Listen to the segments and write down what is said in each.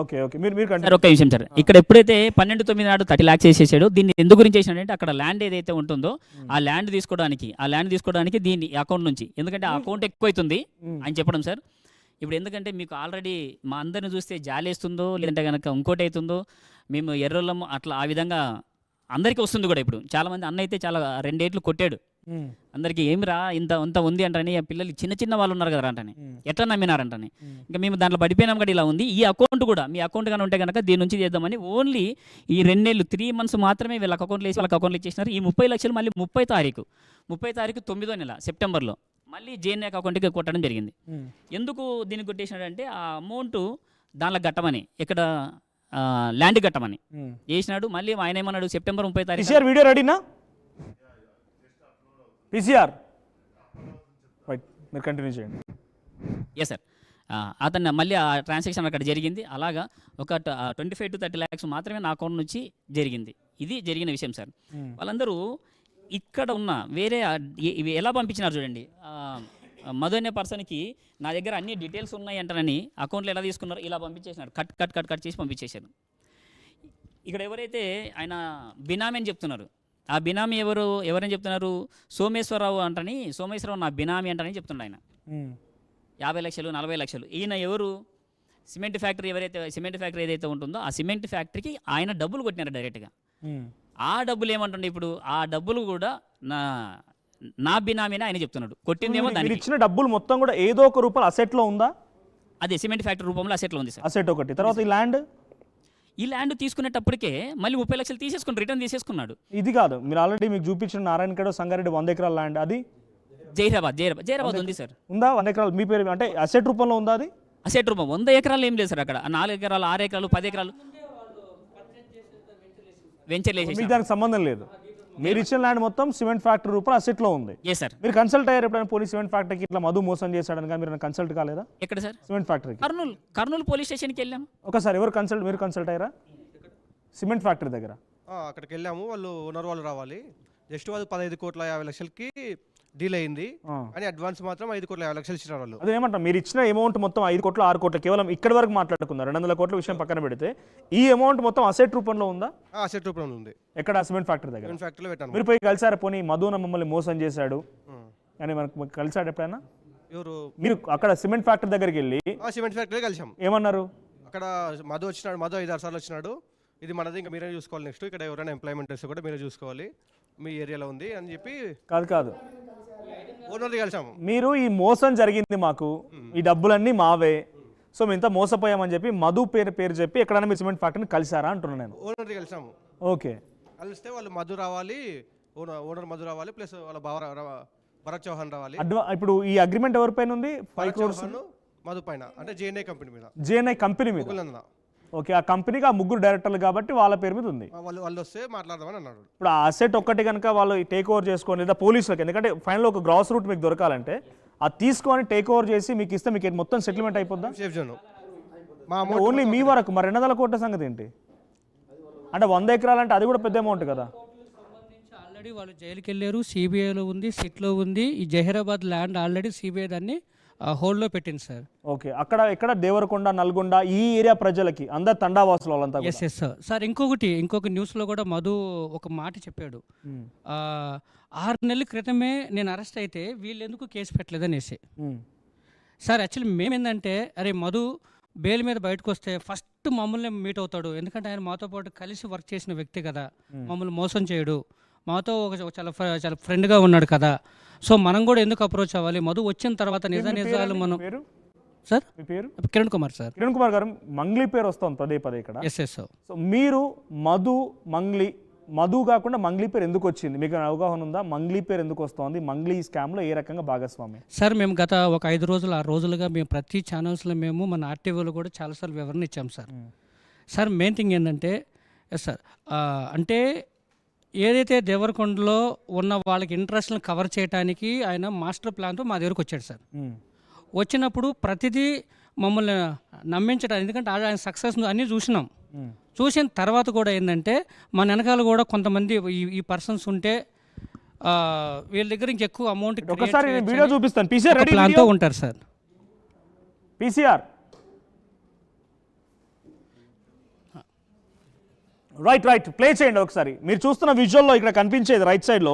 Okay okay మీరు మీరు sir ఒక్క విషయం సార్, ఇక్కడ ఎప్పుడైతే 12/9 నాడు 30 lakhs వేసేసాడో దీన్ని ఎందుకు గురించి చేసినాడంటే అక్కడ ల్యాండ్ ఏదైతే ఉంటుందో ఆ ల్యాండ్ తీసుకోవడానికి దీన్ని అకౌంట్ నుంచి, ఎందుకంటే ఆ అకౌంట్ ఎక్కువ అవుతుంది అని చెప్పడం సార్. ఇప్పుడు ఎందుకంటే మీకు ఆల్రెడీ మా అందరిని చూస్తే జాలేస్తుందో లేదంటే కనుక ఇంకోటి అవుతుందో, మేము ఎర్రోళ్ళం అట్లా ఆ విధంగా అందరికీ వస్తుంది కూడా. ఇప్పుడు చాలామంది అన్న అయితే చాలా 2 ఏట్లు కొట్టాడు అందరికీ, ఏమిరా ఇంత ఉంది అంటని, పిల్లలు చిన్న వాళ్ళు ఉన్నారు కదా అంటని, ఎట్లా నమ్మినారంటని. ఇంకా మేము దాంట్లో పడిపోయినాం కూడా ఇలా ఉంది. ఈ అకౌంట్ కూడా మీ అకౌంట్ కానీ ఉంటే కనుక దీని నుంచి చేద్దామని ఓన్లీ ఈ 2 నెలలు 3 months మాత్రమే వీళ్ళకి అకౌంట్లో వేసి వాళ్ళకి అకౌంట్లో ఇచ్చేసినారు. ఈ 30 లక్షలు మళ్ళీ 30 తారీఖు 9వ నెల సెప్టెంబర్లో మళ్ళీ జేఎన్ఏ అకౌంట్కి కొట్టడం జరిగింది. ఎందుకు దీనికి కొట్టేసినాడంటే ఆ అమౌంట్ దానిలో కట్టమని, ఇక్కడ ల్యాండ్ కట్టమని చేసినాడు. మళ్ళీ ఆయన ఏమన్నాడు, సెప్టెంబర్ 30 తారీఖు వీడియో రెడీనా పీసీఆర్ రైట్, మీరు కంటిన్యూ చేయండి. ఎస్ సార్, అతను మళ్ళీ ఆ ట్రాన్సాక్షన్ అక్కడ జరిగింది. అలాగా ఒక 25 to 30 lakhs మాత్రమే నా అకౌంట్ నుంచి జరిగింది. ఇది జరిగిన విషయం సార్. వాళ్ళందరూ ఇక్కడ ఉన్న వేరే ఇవి ఎలా పంపించినారు చూడండి. మధు అనే పర్సన్కి నా దగ్గర అన్ని డీటెయిల్స్ ఉన్నాయి అంటారని అకౌంట్లో ఎలా తీసుకున్నారు, ఇలా పంపించేసినారు. కట్ చేసి పంపించేశారు. ఇక్కడ ఎవరైతే ఆయన బినామీ అని చెప్తున్నారు, ఆ బినామీ ఎవరని చెప్తున్నారు, సోమేశ్వరరావు అంటని, సోమేశ్వరరావు నా బినామీ అంటని చెప్తున్నాడు ఆయన. 50 లక్షలు 40 లక్షలు. ఈయన ఎవరు, సిమెంట్ ఫ్యాక్టరీ ఏదైతే ఉంటుందో ఆ సిమెంట్ ఫ్యాక్టరీకి ఆయన డబ్బులు కొట్టినారు డైరెక్ట్గా. ఆ డబ్బులు ఏమంటుండే, ఇప్పుడు ఆ డబ్బులు కూడా నా బినామీని ఆయన చెప్తున్నాడు. కొట్టిందేమో దానికి ఇచ్చిన డబ్బులు మొత్తం కూడా ఏదో ఒక రూపంలో అసెట్లో ఉందా? అదే సిమెంట్ ఫ్యాక్టరీ రూపంలో అసెట్లో ఉంది సార్. అసెట్ ఒకటి. తర్వాత ఈ ల్యాండ్ తీసుకునేటప్పటికే మళ్ళీ 30 లక్షలు తీసేసుకుని రిటర్న్ తీసేసుకున్నాడు. ఇది కాదు, మీరు ఆల్రెడీ మీకు చూపించిన నారాయణఖేడ్ సంగారెడ్డి 100 ఎకరాల ల్యాండ్, అది జైరాబాద్ ఉంది సార్. ఉందా 100 ఎకరాలు మీ పేరు అంటే అసెట్ రూపంలో ఉందా? అది అసెట్ రూపం 100 ఎకరాలు ఏం లేదు సార్. అక్కడ 4 ఎకరాలు 6 ఎకరాలు 10 ఎకరాలు వెంచర్ వేసేసి దానికి సంబంధం లేదు. మీరు ఇచ్చిన ల్యాండ్ మొత్తం సిమెంట్ ఫ్యాక్టరీ రూపంలో అసెట్లో ఉంది. సార్ మీరు కన్సల్ట్ అయ్యారు ఎప్పుడైనా పోలీస్ సిమెంట్ ఫ్యాక్టరీకి ఇట్లా మధు మోసం చేశాడని కానీ మీరు కన్సల్ట్ కాలేదా? ఎక్కడ సార్? సిమెంట్ ఫ్యాక్టరీకి కర్నూలు పోలీస్ స్టేషన్కి వెళ్ళాం ఒకసారి. మీరు కన్సల్ట్ అయ్యారా సిమెంట్ ఫ్యాక్టరీ దగ్గర? అక్కడికి వెళ్ళాము. ఓనర్ వాళ్ళు రావాలి, జస్ట్ వాళ్ళు 15,50,00,000కి డీల్ అయింది అని అడ్వాన్స్ మాత్రం 5,50,00,000 ఇచ్చినారు వాళ్ళు. అదేమంటారు, మీరు ఇచ్చిన అమౌంట్ మొత్తం 5 కోట్లు 6 కోట్లు కేవలం ఇక్కడి వరకు మాట్లాడుకున్నారు. 200 కోట్ల విషయం పక్కన పెడితే ఈ అమౌంట్ మొత్తం అసెట్ రూపంలో ఉందా? అసెట్ రూపంలో ఉంది. ఎక్కడ? సిమెంట్ ఫ్యాక్టరీ దగ్గర. సిమెంట్ ఫ్యాక్టరీలో పెట్టాను. మీరు పోయి కలిసారా? పోనీ మధున మమ్మల్ని మోసం చేశాడు అని మనకు కలిసాడు ఎప్పుడైనా? ఎవరు? మీరు అక్కడ సిమెంట్ ఫ్యాక్టరీ దగ్గరికి వెళ్ళి సిమెంట్ ఫ్యాక్టరీ కలిసాం. ఏమన్నారు? అక్కడ మధు 5-6 సార్లు వచ్చినాడు. ఇది మనది, ఇంకా మీరే చూసుకోవాలి. నెక్స్ట్ ఇక్కడ ఎవరైనా ఎంప్లాయ్మెంట్ వస్తే కూడా మీరే చూసుకోవాలి, మీ ఏరియాలో ఉంది అని చెప్పి. కాదు ఓనర్ని కలిసాము. మీరు ఈ మోసం జరిగింది మాకు, ఈ డబ్బులన్నీ మావే, సో మేము ఇంత మోసపోయామని చెప్పి మధు పేరు చెప్పి ఎక్కడైనా మీరు సిమెంట్ ఫ్యాక్టరీని కలిసారా అంటున్నాను నేను. ఓనర్ని కలిసాము. ఓకే, కలిస్తే వాళ్ళు మధు రావాలి, ఓనర్ మధు రావాలి, ప్లస్ వాళ్ళ భరత్ చౌహాన్ రావాలి. ఇప్పుడు ఈ అగ్రిమెంట్ ఎవరిపైన ఉంది? 5 crores మధు పైన, అంటే జేఎన్ఐ కంపెనీ మీద. జేఎన్ఐ కంపెనీ మీద. ఓకే, ఆ కంపెనీకి ఆ 3 డైరెక్టర్లు కాబట్టి వాళ్ళ పేరు మీద ఉంది. వాళ్ళు వస్తే మాట్లాడదామని అన్నాడు. ఇప్పుడు ఆ అసెట్ ఒక్కటి కనుక వాళ్ళు టేక్ ఓవర్ చేసుకొని, లేదా పోలీసులకు, ఎందుకంటే ఫైనల్ ఒక గ్రాస్ రూట్ మీకు దొరకాలంటే అది తీసుకొని టేక్ ఓవర్ చేసి మీకు ఇస్తే మీకు మొత్తం సెటిల్మెంట్ అయిపోద్దా? ఓన్లీ మీ వరకు. మరి 200 కోట్ల సంగతి ఏంటి? అంటే 100 ఎకరాలు అంటే అది కూడా పెద్ద అమౌంట్ కదా. ఆల్రెడీ వాళ్ళు జైలుకి వెళ్ళారు, సిబిఐలో ఉంది, సిట్లో ఉంది. ఈ జహీరాబాద్ ల్యాండ్ ఆల్రెడీ సిబిఐ దాన్ని హోల్డ్లో పెట్టింది సార్. ఓకే, అక్కడ దేవరకొండ, నల్గొండ ఈ ఏరియా ప్రజలకి అందరు తండావాసులు వాళ్ళంతా. Yes sir. ఇంకొక న్యూస్లో కూడా మధు ఒక మాట చెప్పాడు, 6 నెలల క్రితమే నేను అరెస్ట్ అయితే వీళ్ళు ఎందుకు కేసు పెట్టలేదనేసి. సార్ యాక్చువల్లీ మేమేందంటే, అరే మధు బెయిల్ మీద బయటకు వస్తే ఫస్ట్ మమ్మల్ని మీట్ అవుతాడు, ఎందుకంటే ఆయన మాతో పాటు కలిసి వర్క్ చేసిన వ్యక్తి కదా, మమ్మల్ని మోసం చేయడు, మాతో చాలా ఫ్రెండ్గా ఉన్నాడు కదా, సో మనం కూడా ఎందుకు అప్రోచ్ అవ్వాలి. మధు వచ్చిన తర్వాత నిజాలు మనం. సార్ మీ పేరు? కిరణ్ కుమార్ సార్. కిరణ్ కుమార్ గారు, మంగ్లీ పేరు వస్తుంది పదే ఇక్కడ. ఎస్. సో మీరు మధు కాకుండా మంగ్లీ పేరు ఎందుకు వచ్చింది? మీకు అవగాహన ఉందా? మంగ్లీ పేరు ఎందుకు వస్తుంది? మంగ్లీ స్కామ్లో ఏ రకంగా భాగస్వామి? సార్ మేము గత ఒక 6 రోజులుగా మేము ప్రతి ఛానల్స్లో మేము మన ఆర్టీవీలో కూడా చాలాసార్లు వివరణ ఇచ్చాం సార్. సార్ మెయిన్ థింగ్ ఏంటంటే, ఎస్ సార్, అంటే ఏదైతే దేవరకొండలో ఉన్న వాళ్ళకి ఇంట్రెస్ట్లను కవర్ చేయడానికి ఆయన మాస్టర్ ప్లాన్తో మా దగ్గరకు వచ్చాడు సార్. వచ్చినప్పుడు ప్రతిదీ మమ్మల్ని నమ్మించడం, ఎందుకంటే ఆయన సక్సెస్ అన్నీ చూసిన తర్వాత కూడా ఏంటంటే మన వెనకాల కూడా కొంతమంది ఈ పర్సన్స్ ఉంటే వీళ్ళ దగ్గర ఇంకా ఎక్కువ అమౌంట్ ఒకసారి నేను వీడియో చూపిస్తాను. పీసీఆర్ రెడీ ప్లాన్తో ఉంటారు సార్. పీసీఆర్ రైట్ ప్లే చేయండి ఒకసారి. మీరు చూస్తున్న విజువల్లో ఇక్కడ కనిపించేది రైట్ సైడ్లో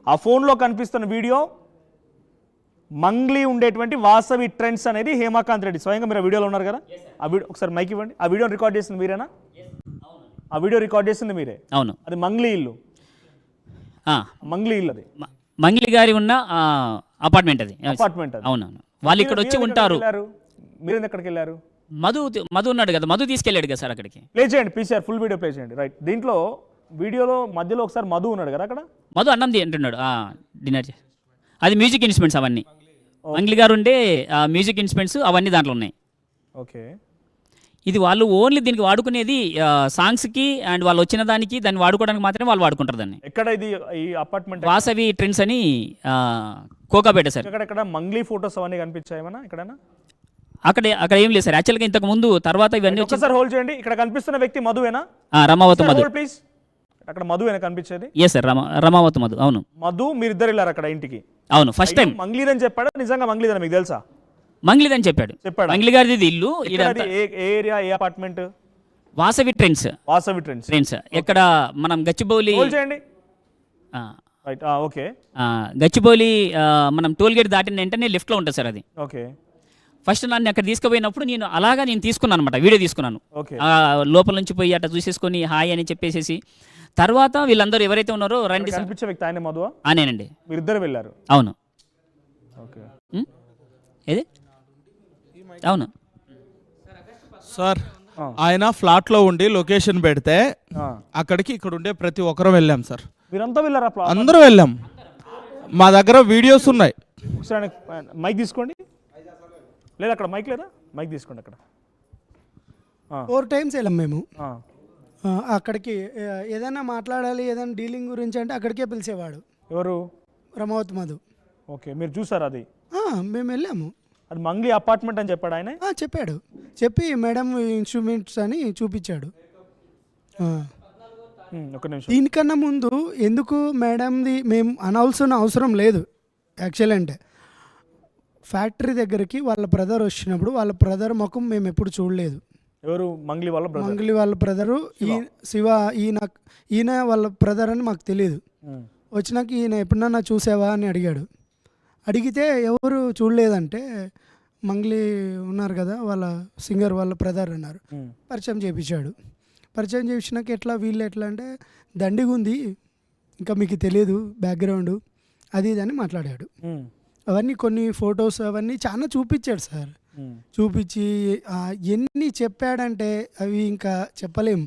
ఆ ఫోన్లో కనిపిస్తున్న వీడియో మంగ్లీ ఉండేటువంటి వాసవి ట్రెండ్స్ అనేది హేమాకాంత్ రెడ్డి స్వయంగా మీరు ఆ వీడియోలో ఉన్నారు కదా. ఆ వీడియో ఒకసారి మైక్ ఇవ్వండి. ఆ వీడియో రికార్డ్ చేసింది మీరేనా? ఆ వీడియో రికార్డ్ చేసింది మీరే? అవును. అది మంగ్లీ ఇల్లు. మంగ్లీ ఇల్లు అది మంగ్లీ గారి ఉన్న అపార్ట్మెంట్ అది. అపార్ట్మెంట్ అది. అవునవును. వాళ్ళు ఇక్కడ వచ్చి ఉంటారు. మీరు ఎక్కడికి వెళ్ళారు? మధు ఉన్నాడు కదా, మధు తీసుకెళ్ళాడు కదా సార్ అక్కడికి. ప్లే చేయండి పీసీఆర్ ఫుల్ వీడియో ప్లే చేయండి. రైట్ దీంట్లో వీడియోలో మధ్యలో ఒకసారి మధు ఉన్నాడు కదా అక్కడ. మధు అన్నం తింటున్నాడు డిన్నర్. అది మ్యూజిక్ ఇన్స్ట్రుమెంట్స్ అవన్నీ మంగ్లీ గారు ఉండే మ్యూజిక్ ఇన్స్ట్రుమెంట్స్ అవన్నీ దాంట్లో ఉన్నాయి. ఓకే. ఇది వాళ్ళు ఓన్లీ దీనికి వాడుకునేది సాంగ్స్కి అండ్ వాళ్ళు వచ్చిన దానికి దాన్ని వాడుకోవడానికి మాత్రమే వాళ్ళు వాడుకుంటారు దాన్ని. ఎక్కడ ఇది ఈ అపార్ట్మెంట్? వాసవి ట్రెండ్స్ అని కోకాపేట సార్. ఇక్కడ మంగ్లీ ఫోటోస్ అవన్నీ కనిపించాయేమన్నా ఎక్కడైనా? అక్కడ ఏం లేదు సార్. యాక్చువల్గా ఇంతకు ముందు తర్వాత ఇవన్నీ ఒకసారి హోల్డ్ చేయండి. ఇక్కడ కనిపిస్తున్న వ్యక్తి మధువేనా? రమావతి మధు ప్లీజ్. అక్కడ మధువేనా కనిపించేది? Yes sir, Ramavathi Madhu. అవును. మధు మీరిద్దరు వెళ్ళారు అక్కడ ఇంటికి? అవును. First time. మంగ్లీదని చెప్పాడా? నిజంగా మంగ్లీదని మీకు తెలుసా? మంగ్లీదని చెప్పాడు. మంగ్లీ గారిది ఇల్లు. ఏ ఏరియా, ఏ apartment? Vasavi Trends. Vasavi Trends ఎక్కడ మనం గచ్చిబౌలి. హోల్డ్ చేయండి. Right okay. గచ్చిబౌలి మనం టోల్ గేట్ దాటిన వెంటనే లెఫ్ట్లో ఉంటుంది సార్ అది. ఓకే. ఫస్ట్ నన్ను అక్కడ తీసుకుపోయినప్పుడు నేను తీసుకున్నాను అనమాట, వీడియో తీసుకున్నాను. లోపల నుంచి పోయి అట్లా చూసేసుకొని హాయ్ అని చెప్పేసేసి తర్వాత వీళ్ళందరూ ఎవరైతే ఉన్నారో రండి సార్. కనిపించే వ్యక్తి ఆయన మధువా? నేనండి. మీరిద్దరు వెళ్ళారు? అవును. ఓకే. ఏది? అవును సార్. ఆయన ఫ్లాట్లో ఉండి లొకేషన్ పెడితే అక్కడికి ఇక్కడ ఉండే ప్రతి ఒక్కరం వెళ్ళాం సార్. మీరంతా వెళ్ళారా? అందరూ వెళ్ళాం. మా దగ్గర వీడియోస్ ఉన్నాయి. ఒకసారి మైక్ తీసుకోండి. లేదా అక్కడ మైక్ లేదా? మైక్ తీసుకోండి. అక్కడ 4 times వెళ్ళాం మేము. అక్కడికి ఏదైనా మాట్లాడాలి, ఏదైనా డీలింగ్ గురించి అంటే అక్కడికే పిలిచేవాడు. ఎవరు? రమావతి మధు. ఓకే. మీరు చూసారు అది? మేము వెళ్ళాము. అది మంగ్లీ అపార్ట్మెంట్ అని చెప్పాడు ఆయన? చెప్పాడు. చెప్పి మేడం ఇన్స్ట్రుమెంట్స్ అని చూపించాడు. ఒక నిమిషం. దీనికన్నా ముందు ఎందుకు మేడంది మేము అనాల్సిన అవసరం లేదు. యాక్చువల్ అంటే ఫ్యాక్టరీ దగ్గరికి వాళ్ళ బ్రదర్ వచ్చినప్పుడు వాళ్ళ బ్రదర్ ముఖం మేము ఎప్పుడు చూడలేదు. ఎవరు? మంగ్లీ వాళ్ళ బ్రదర్. మంగ్లీ వాళ్ళ బ్రదరు శివ. ఈయన వాళ్ళ బ్రదర్ అని మాకు తెలియదు. వచ్చినాక ఈయన ఎప్పుడన్నా చూసావా అని అడిగాడు. అడిగితే ఎవరు చూడలేదంటే మంగ్లీ ఉన్నారు కదా వాళ్ళ సింగర్ వాళ్ళ బ్రదర్ అన్నారు. పరిచయం చేయించాడు. పరిచయం చేయించినాక ఎట్లా వీళ్ళు ఎట్లా అంటే దండిగా ఉంది, ఇంకా మీకు తెలియదు బ్యాక్గ్రౌండ్ అది ఇది అని మాట్లాడాడు. అవన్నీ కొన్ని ఫొటోస్ అవన్నీ చాలా చూపించాడు సార్. చూపించి ఎన్ని చెప్పాడంటే అవి ఇంకా చెప్పలేం.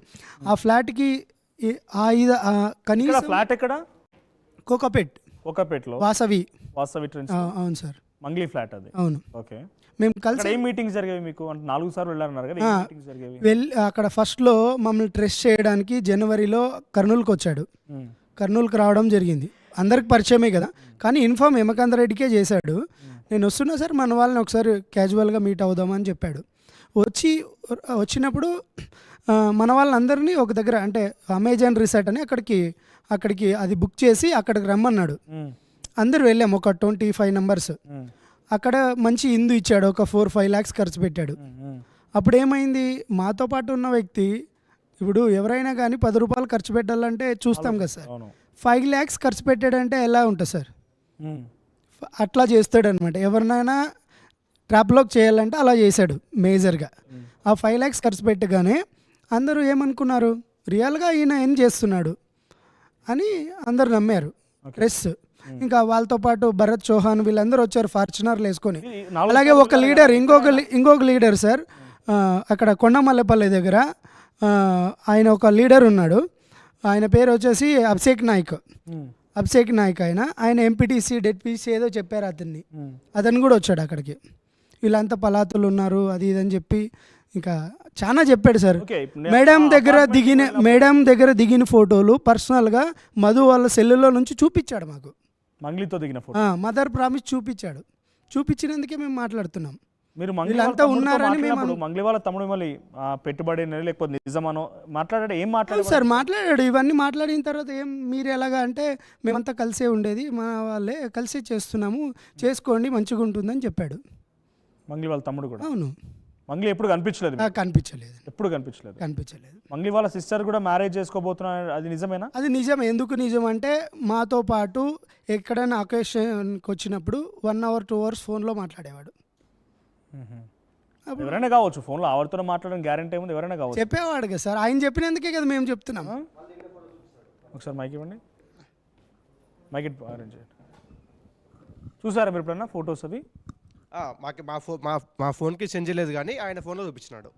ఆ ఫ్లాట్కి కనీసం ఫ్లాట్ ఎక్కడ? కోకాపేట్లో వాసవి ట్రెండ్స్. అవును సార్. మంగ్లీ ఫ్లాట్ అది. అవును. ఓకే. మేము కలిసి ఏం మీటింగ్స్ జరిగేవి మీకు? అంటే 4 సార్లు వెళ్ళారన్నారు కదా. వెళ్ళి అక్కడ ఫస్ట్లో మమ్మల్ని ట్రెస్ట్ చేయడానికి జనవరిలో కర్నూలుకి వచ్చాడు. కర్నూలుకి రావడం జరిగింది. అందరికి పరిచయమే కదా, కానీ ఇన్ఫామ్ హేమకాంత్ రెడ్డికే చేశాడు. నేను వస్తున్నా సార్, మన వాళ్ళని ఒకసారి క్యాజువల్గా మీట్ అవుదామని చెప్పాడు. వచ్చినప్పుడు మన వాళ్ళందరినీ ఒక దగ్గర అంటే అమెజాన్ రిసార్ట్ అని అక్కడికి అది బుక్ చేసి అక్కడికి రమ్మన్నాడు. అందరు వెళ్ళాము, ఒక 25 numbers. అక్కడ మంచి ఇందు ఇచ్చాడు, ఒక 4-5 lakhs ఖర్చు పెట్టాడు. అప్పుడు ఏమైంది, మాతో పాటు ఉన్న వ్యక్తి ఇప్పుడు ఎవరైనా కానీ 10 రూపాయలు ఖర్చు పెట్టాలంటే చూస్తాం కదా సార్. 5 lakhs ఖర్చు పెట్టాడంటే ఎలా ఉంటుంది సార్? అట్లా చేస్తాడు అనమాట. ఎవరినైనా ట్రాప్లోకి చేయాలంటే అలా చేశాడు మేజర్గా. ఆ 5 lakhs ఖర్చు పెట్టగానే అందరూ ఏమనుకున్నారు, రియల్గా ఈయన ఏం చేస్తున్నాడు అని అందరు నమ్మారు. ప్రెస్ ఇంకా వాళ్ళతో పాటు భరత్ చౌహాన్ వీళ్ళందరూ వచ్చారు ఫార్చునర్లు వేసుకొని. అలాగే ఒక లీడర్ ఇంకొక లీడర్ సార్ అక్కడ కొండమల్లెపల్లి దగ్గర ఆయన ఒక లీడర్ ఉన్నాడు. ఆయన పేరు వచ్చేసి అభిషేక్ నాయక్. ఆయన ఎంపీటీసీ డెప్యూటీసీ ఏదో చెప్పారు అతను కూడా వచ్చాడు అక్కడికి. వీళ్ళంతా పలాతులు ఉన్నారు అది ఇదని చెప్పి ఇంకా చాలా చెప్పాడు సార్. మేడం దగ్గర దిగిన ఫోటోలు పర్సనల్గా మధు వాళ్ళ సెల్లులో నుంచి చూపించాడు మాకు. మంగ్లీతో దిగిన ఫోటో మదర్ ప్రామిస్ చూపించాడు. చూపించినందుకే మేము మాట్లాడుతున్నాం. మీరు మంగ్లీ వీళ్ళంతా వాళ్ళ తమ్ముడితో ఉన్నారని మేము మాట్లాడినప్పుడు మంగ్లీ వాళ్ళ తమ్ముడు మిమ్మల్ని పెట్టుబడి లేకపోతే నిజమనో మాట్లాడాడు, ఏం మాట్లాడాడు? సార్ మాట్లాడాడు. ఇవన్నీ మాట్లాడిన తర్వాత ఏం మీరు ఎలాగా అంటే మేమంతా కలిసే ఉండేది, మా వాళ్ళే కలిసే చేస్తున్నాము, చేసుకోండి మంచిగా ఉంటుందని చెప్పాడు. మంగ్లీ వాళ్ళ తమ్ముడు కూడా. అవును. మంగ్లీ ఎప్పుడు కనిపించలేదు మీకు? నాకు కనిపించలేదు. ఎప్పుడు కనిపించలేదు. కనిపించలేదు. మంగ్లీ వాళ్ళ సిస్టర్ కూడా మ్యారేజ్ చేసుకోబోతున్నారు, అది నిజమేనా? అది నిజం. ఎందుకు నిజం అంటే మాతో పాటు ఎక్కడైనా అకేషన్కి వచ్చినప్పుడు 1 hour 2 hours ఫోన్లో మాట్లాడేవాడు. ఎవరైనా కావచ్చు, ఫోన్లో ఆవిడతో మాట్లాడడం గ్యారంటీ ఏముంది? ఎవరైనా కావచ్చు. చెప్పేవాడు కదా సార్, ఆయన చెప్పినందుకే కదా మేము చెప్తున్నాము. ఒకసారి మైక్ ఇవ్వండి, మైక్ ఇట్ అరేంజ్ చేయండి. చూసారా మీరు ఎప్పుడన్నా ఫొటోస్ అవి? మాకు మా ఫోన్కి సెండ్ చేయలేదు కానీ ఆయన ఫోన్లో చూపించినాడు.